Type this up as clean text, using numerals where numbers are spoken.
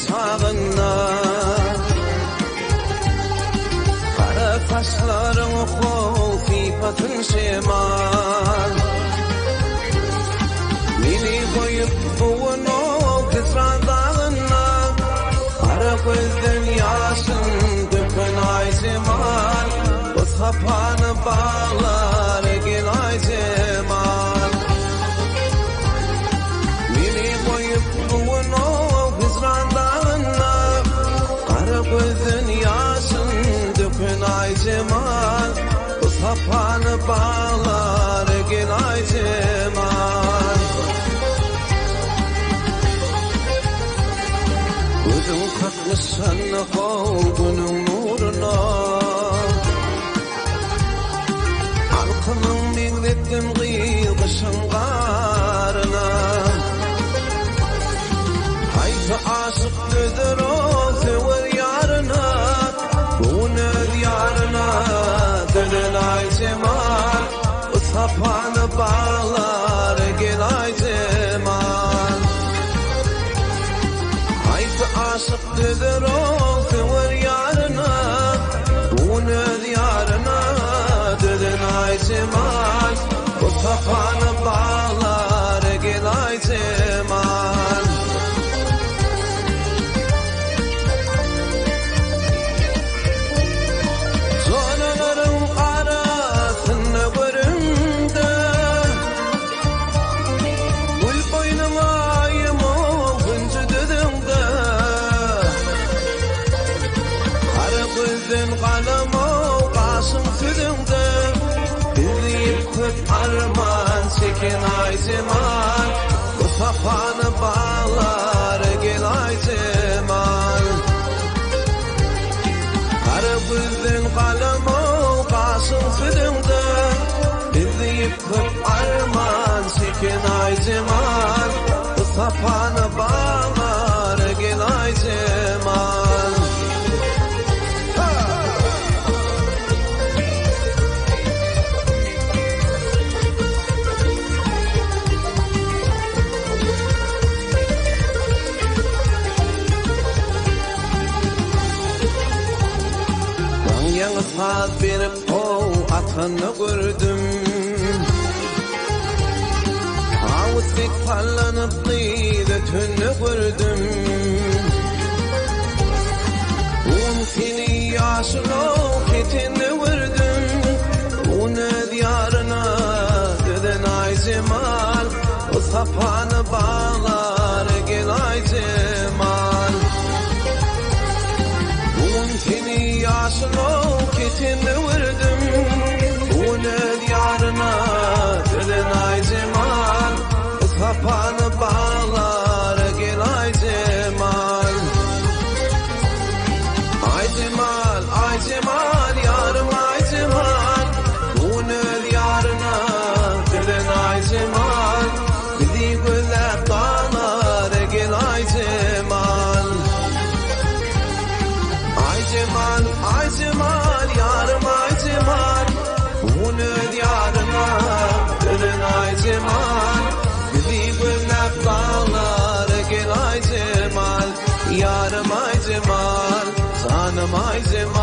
sağına. Kara taşların kol fifatın şemal. Mini koyup buğun o kıtran dağına. Kara gözden yaşın dökün ay cemal. O sapanı bağlar gel ay cemal. Mini koyup buğun o kıtran dağına. Kara gözden yaşın dökün ay cemal. O sapanı bağlar gel ay cemal. Gözüm kalkmışsan kolgunun nuruna. Halkının milletim kıyılmışın karına. Haydi aşık güdür o sever yarına. Bunu diyarına dönün ay cemal. O sapanı bağlar gel ay cemal. Haydi aşık güdür o sever yarına. Bunu diyarına dönün ay cemal. O sapanı bağlar gel ay cemal. Zonaların arasında göründü. Gül boynuma ayım o güncü düdümde. Kara gözden kalım o kaşım südümde. Birleyip köp arman çekin ay cemal. O sapanı bağlar gel ay cemal. Kara gözden kalım o kaşım südümde. Birleyip köp arman çekin ay cemal. O sapanı bağlar gel ay cemal. Yanı saz verip o atını gördüm. Ağustik sallanıp kıydı tünü gördüm. Seni yaşın o ketini gördüm. Onu diyarına deden ay cemal. O sapanı bağlar gel ay cemal. Seni yaşın o ketini gördüm. Onu diyarına deden ay cemal. O sapanı bağlar gel ay cemal. Ay cemal, ay cemal, yarım ay cemal. Onu diyarına deden ay cemal. Bizi güller dağlar gel ay cemal. Ay cemal, ay cemal, yarım ay cemal. Bunu diyarına dönün ay cemal. Bizi güller dağlar gel ay cemal. Yarım ay cemal, sanım ay cemal.